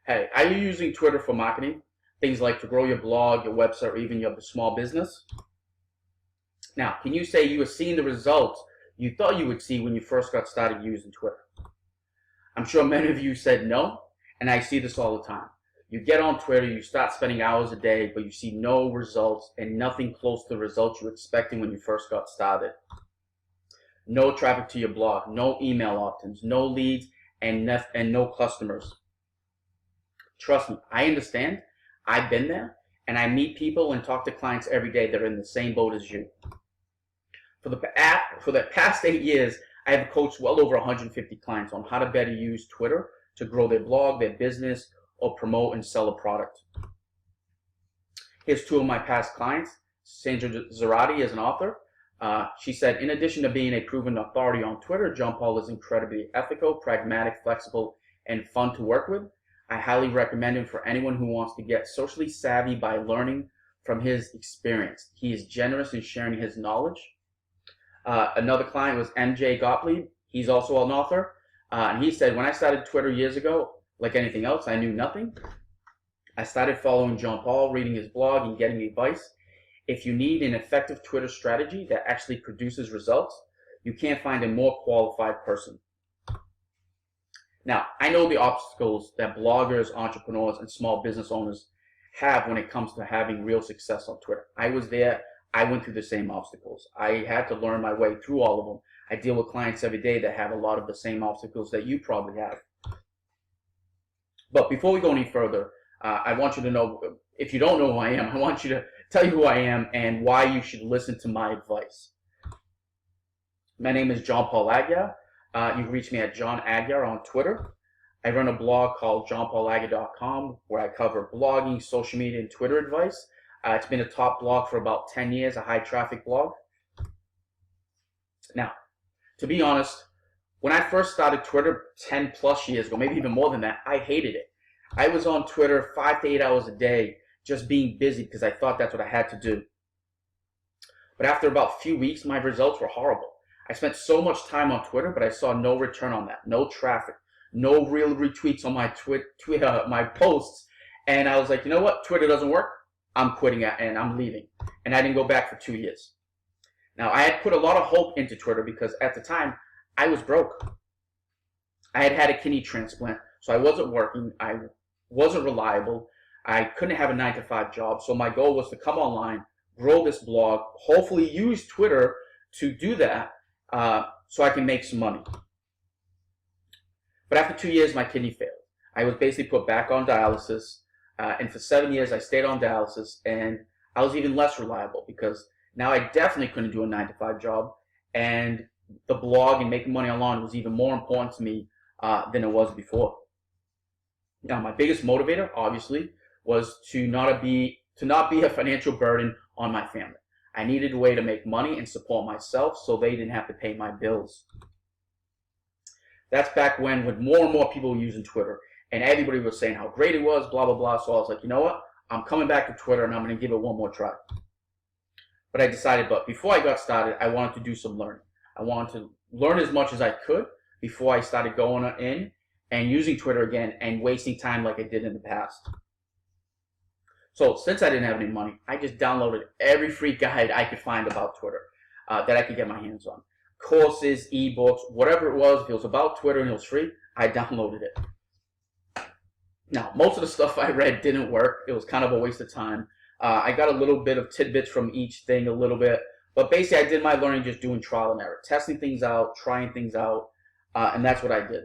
Hey, are you using Twitter for marketing? Things like to grow your blog, your website, or even your small business? Now, can you say you are seeing the results you thought you would see when you first got started using Twitter? I'm sure many of you said no, and I see this all the time. You get on Twitter, you start spending hours a day, but you see no results and nothing close to the results you were expecting when you first got started. No traffic to your blog, no email opt-ins, no leads, and no customers. Trust me, I understand. I've been there, and I meet people and talk to clients every day that are in the same boat as you. For the past 8 years, I have coached well over 150 clients on how to better use Twitter to grow their blog, their business, or promote and sell a product. Here's two of my past clients. Sandra Zarati is an author. She said, in addition to being a proven authority on Twitter, John Paul is incredibly ethical, pragmatic, flexible, and fun to work with. I highly recommend him for anyone who wants to get socially savvy by learning from his experience. He is generous in sharing his knowledge. Another client was MJ Gottlieb. He's also an author. And he said, when I started Twitter years ago, like anything else, I knew nothing. I started following John Paul, reading his blog, and getting advice. If you need an effective Twitter strategy that actually produces results, you can't find a more qualified person. Now, I know the obstacles that bloggers, entrepreneurs, and small business owners have when it comes to having real success on Twitter. I was there. I went through the same obstacles. I had to learn my way through all of them. I deal with clients every day that have a lot of the same obstacles that you probably have. But before we go any further, I want you to know, if you don't know who I am, I want you to tell you who I am and why you should listen to my advice. My name is John Paul Aguiar. You can reach me at John Aguiar on Twitter. I run a blog called johnpaulaguiar.com where I cover blogging, social media, and Twitter advice. It's been a top blog for about 10 years, a high traffic blog. Now, to be honest, when I first started Twitter 10 plus years ago, maybe even more than that, I hated it. I was on Twitter 5 to 8 hours a day just being busy because I thought that's what I had to do. But after about a few weeks, my results were horrible. I spent so much time on Twitter, but I saw no return on that, no traffic, no real retweets on my my posts. And I was like, you know what? Twitter doesn't work. I'm quitting it and I'm leaving. And I didn't go back for 2 years. Now, I had put a lot of hope into Twitter because at the time, I was broke. I had had a kidney transplant, so I wasn't working. I wasn't reliable. I couldn't have a 9-to-5 job. So my goal was to come online, grow this blog, hopefully use Twitter to do that so I can make some money. But after 2 years, my kidney failed. I was basically put back on dialysis. And for 7 years, I stayed on dialysis, and I was even less reliable because now I definitely couldn't do a 9-to-5 job, and the blog and making money online was even more important to me than it was before. Now, my biggest motivator, obviously, was to not be a financial burden on my family. I needed a way to make money and support myself so they didn't have to pay my bills. That's back when more and more people were using Twitter. And everybody was saying how great it was, blah, blah, blah. So I was like, you know what? I'm coming back to Twitter and I'm going to give it one more try. But I decided, before I got started, I wanted to do some learning. I wanted to learn as much as I could before I started going in and using Twitter again and wasting time like I did in the past. So since I didn't have any money, I just downloaded every free guide I could find about Twitter that I could get my hands on. Courses, ebooks, whatever it was, if it was about Twitter and it was free, I downloaded it. Now, most of the stuff I read didn't work. It was kind of a waste of time. I got a little bit of tidbits from each thing, a little bit. But basically, I did my learning just doing trial and error, testing things out, trying things out, and that's what I did.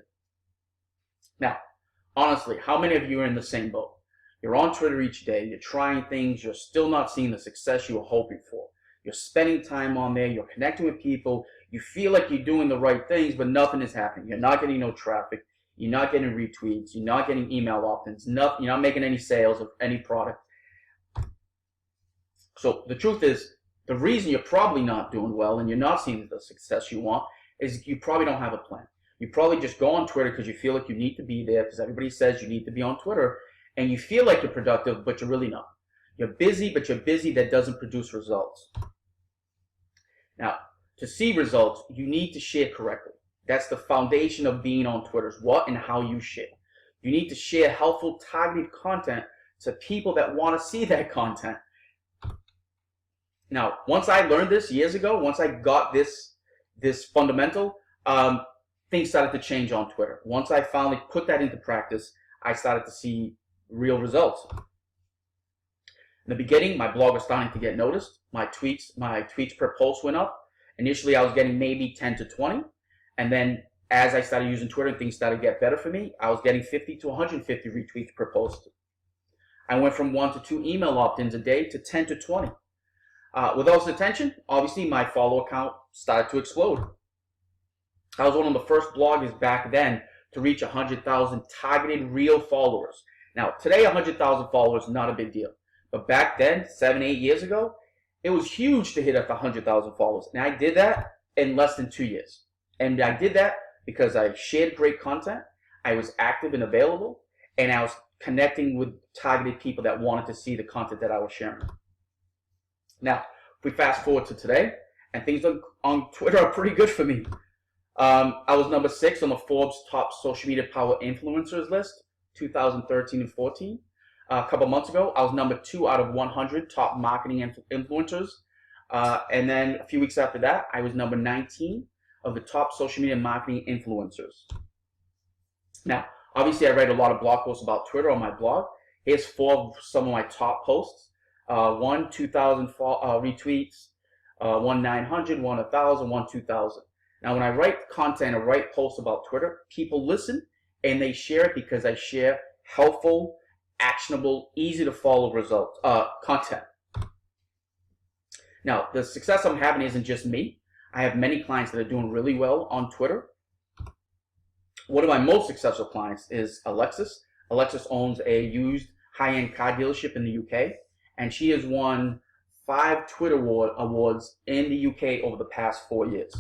Now, honestly, how many of you are in the same boat? You're on Twitter each day, you're trying things, you're still not seeing the success you were hoping for. You're spending time on there, you're connecting with people, you feel like you're doing the right things, but nothing is happening. You're not getting no traffic. You're not getting retweets. You're not getting email opt-ins. You're not making any sales of any product. So the truth is, the reason you're probably not doing well and you're not seeing the success you want is you probably don't have a plan. You probably just go on Twitter because you feel like you need to be there because everybody says you need to be on Twitter, and you feel like you're productive, but you're really not. You're busy, but you're busy that doesn't produce results. Now, to see results, you need to share correctly. That's the foundation of being on Twitter, is what and how you share. You need to share helpful, targeted content to people that want to see that content. Now, once I learned this years ago, once I got this fundamental, things started to change on Twitter. Once I finally put that into practice, I started to see real results. In the beginning, my blog was starting to get noticed. My tweets per post went up. Initially, I was getting maybe 10 to 20. And then as I started using Twitter and things started to get better for me, I was getting 50 to 150 retweets per post. I went from 1 to 2 email opt-ins a day to 10 to 20. With all this attention, obviously my follower count started to explode. I was one of the first bloggers back then to reach 100,000 targeted real followers. Now, today 100,000 followers is not a big deal. But back then, 7, 8 years ago, it was huge to hit up 100,000 followers. And I did that in less than 2 years. And I did that because I shared great content, I was active and available, and I was connecting with targeted people that wanted to see the content that I was sharing. Now, if we fast forward to today, and things on Twitter are pretty good for me. I was number 6 on the Forbes top social media power influencers list, 2013 and 14. A couple months ago, I was number 2 out of 100 top marketing influencers. And then a few weeks after that, I was number 19 of the top social media marketing influencers. Now, obviously, I write a lot of blog posts about Twitter on my blog. Here's 4 of some of my top posts. 1, 2,000 retweets, 1, 900, 1, 1,000, 1, 2,000. Now, when I write content or write posts about Twitter, people listen and they share it because I share helpful, actionable, easy to follow content. Now, the success I'm having isn't just me. I have many clients that are doing really well on Twitter. One of my most successful clients is Alexis. Alexis owns a used high-end car dealership in the UK, and she has won 5 Twitter awards in the UK over the past 4 years.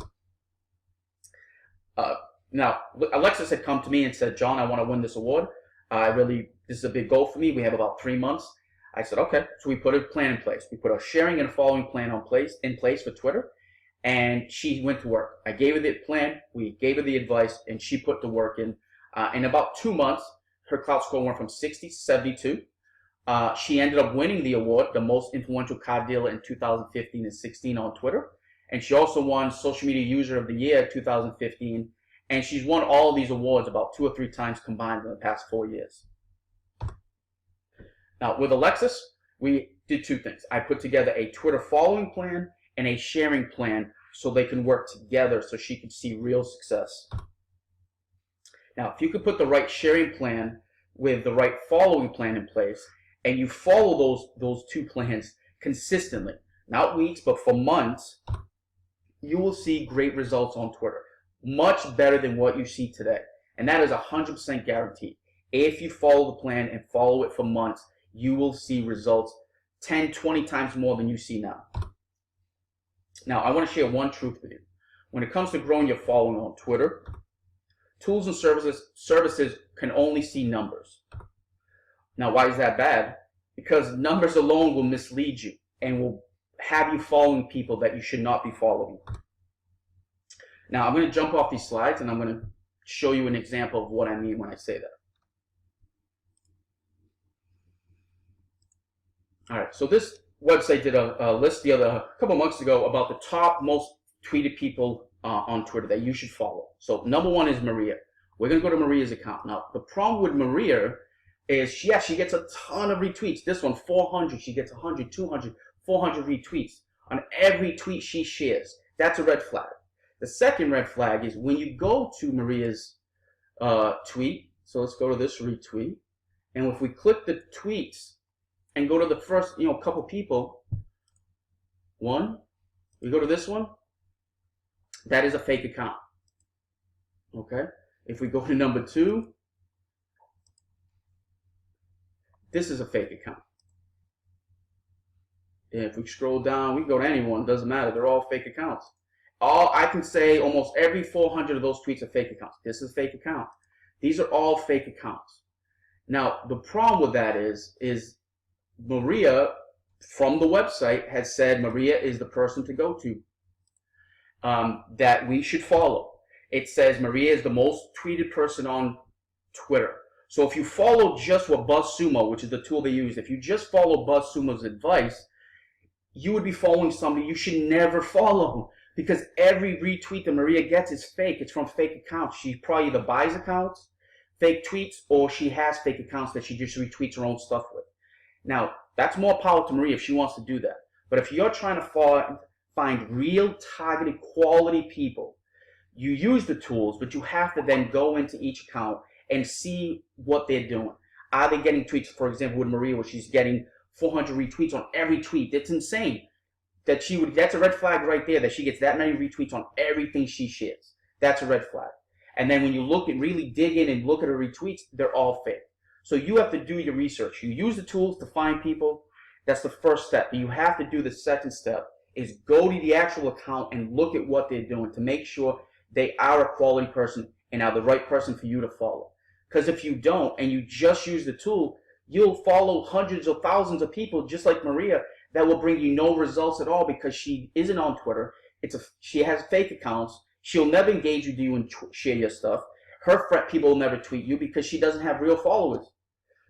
Now, Alexis had come to me and said, John, I want to win this award. This is a big goal for me. We have about 3 months. I said, okay. So we put a plan in place. We put a sharing and a following plan in place for Twitter. And she went to work. I gave her the plan. We gave her the advice, and she put the work in. In about 2 months, her clout score went from 60 to 72. She ended up winning the award, the most influential car dealer in 2015 and 16 on Twitter. And she also won Social Media User of the Year 2015. And she's won all of these awards about 2 or 3 times combined in the past 4 years. Now, with Alexis, we did 2 things. I put together a Twitter following plan and a sharing plan so they can work together so she could see real success. Now, if you could put the right sharing plan with the right following plan in place, and you follow those 2 plans consistently, not weeks, but for months, you will see great results on Twitter. Much better than what you see today. And that is 100% guaranteed. If you follow the plan and follow it for months, you will see results 10, 20 times more than you see now. Now, I want to share one truth with you. When it comes to growing your following on Twitter, tools and services can only see numbers. Now, why is that bad? Because numbers alone will mislead you and will have you following people that you should not be following. Now, I'm going to jump off these slides and I'm going to show you an example of what I mean when I say that. All right, so this website did a list a couple months ago about the top most tweeted people on Twitter that you should follow. So number 1 is Maria. We're going to go to Maria's account. Now, the problem with Maria is, she gets a ton of retweets. This one, 400. She gets 100, 200, 400 retweets on every tweet she shares. That's a red flag. The second red flag is when you go to Maria's tweet. So let's go to this retweet. And if we click the tweets and go to the first couple people, we go to this one, that is a fake account. Okay? If we go to number 2, this is a fake account. And if we scroll down, we go to anyone, doesn't matter, they're all fake accounts. I can say almost every 400 of those tweets are fake accounts. This is a fake account. These are all fake accounts. Now, the problem with that is Maria, from the website, has said Maria is the person to go to, that we should follow. It says Maria is the most tweeted person on Twitter. So if you follow just what BuzzSumo, which is the tool they use, if you just follow BuzzSumo's advice, you would be following somebody you should never follow, because every retweet that Maria gets is fake. It's from fake accounts. She probably either buys accounts, fake tweets, or she has fake accounts that she just retweets her own stuff with. Now, that's more power to Maria if she wants to do that. But if you're trying to find real targeted quality people, you use the tools, but you have to then go into each account and see what they're doing. Are they getting tweets, for example, with Maria, where she's getting 400 retweets on every tweet? That's insane. That's a red flag right there, that she gets that many retweets on everything she shares. That's a red flag. And then when you look and really dig in and look at her retweets, they're all fake. So you have to do your research. You use the tools to find people. That's the first step. But you have to do the second step, is go to the actual account and look at what they're doing to make sure they are a quality person and are the right person for you to follow. Because if you don't and you just use the tool, you'll follow hundreds or thousands of people just like Maria that will bring you no results at all, because she isn't on Twitter. She has fake accounts. She'll never engage with you and share your stuff. Her people will never tweet you because she doesn't have real followers.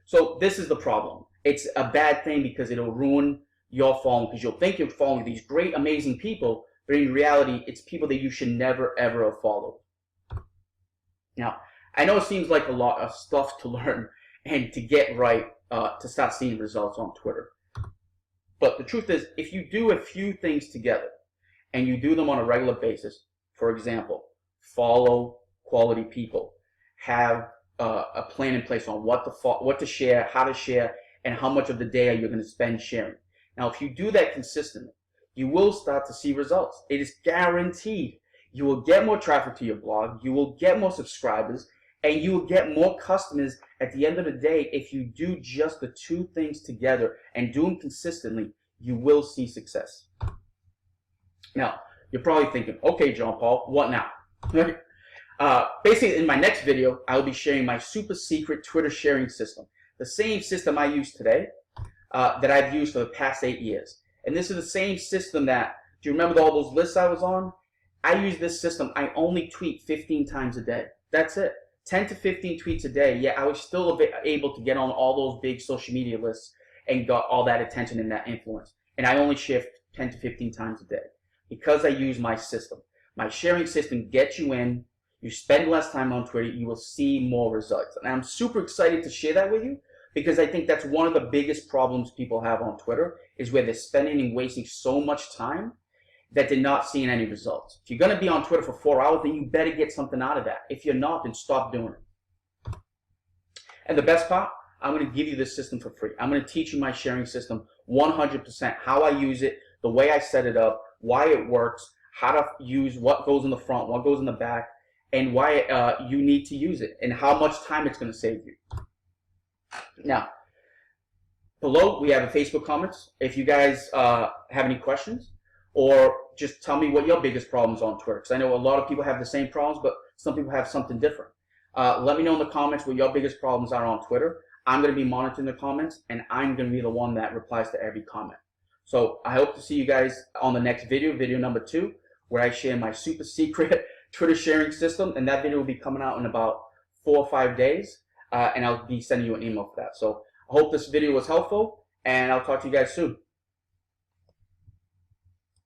So this is the problem. It's a bad thing because it'll ruin your following, because you'll think you're following these great, amazing people, but in reality, it's people that you should never, ever have followed. Now, I know it seems like a lot of stuff to learn and to get right to start seeing results on Twitter. But the truth is, if you do a few things together and you do them on a regular basis, for example, follow quality people, have a plan in place on what to share, how to share, and how much of the day are you going to spend sharing. Now, if you do that consistently, you will start to see results. It is guaranteed. You will get more traffic to your blog, you will get more subscribers, and you will get more customers at the end of the day. If you do just the two things together and do them consistently, you will see success. Now, you're probably thinking, okay, John Paul, what now? Basically, in my next video, I'll be sharing my super secret Twitter sharing system. The same system I use today that I've used for the past 8 years. And this is the same system that, do you remember all those lists I was on? I use this system. I only tweet 15 times a day. That's it. 10 to 15 tweets a day. Yeah, I was still able to get on all those big social media lists and got all that attention and that influence. And I only share 10 to 15 times a day because I use my system. My sharing system gets you in. You spend less time on Twitter, you will see more results. And I'm super excited to share that with you, because I think that's one of the biggest problems people have on Twitter, is where they're spending and wasting so much time that they're not seeing any results. If you're going to be on Twitter for 4 hours, then you better get something out of that. If you're not, then stop doing it. And the best part, I'm going to give you this system for free. I'm going to teach you my sharing system 100%, how I use it, the way I set it up, why it works, how to use what goes in the front, what goes in the back, and why you need to use it, and how much time it's going to save you. Now, below we have a Facebook comments. If you guys have any questions, or just tell me what your biggest problems on Twitter, because I know a lot of people have the same problems, but some people have something different. Let me know in the comments what your biggest problems are on Twitter. I'm going to be monitoring the comments, and I'm going to be the one that replies to every comment. So I hope to see you guys on the next video, video number 2, where I share my super secret Twitter sharing system, and that video will be coming out in about 4 or 5 days, and I'll be sending you an email for that. So I hope this video was helpful, and I'll talk to you guys soon.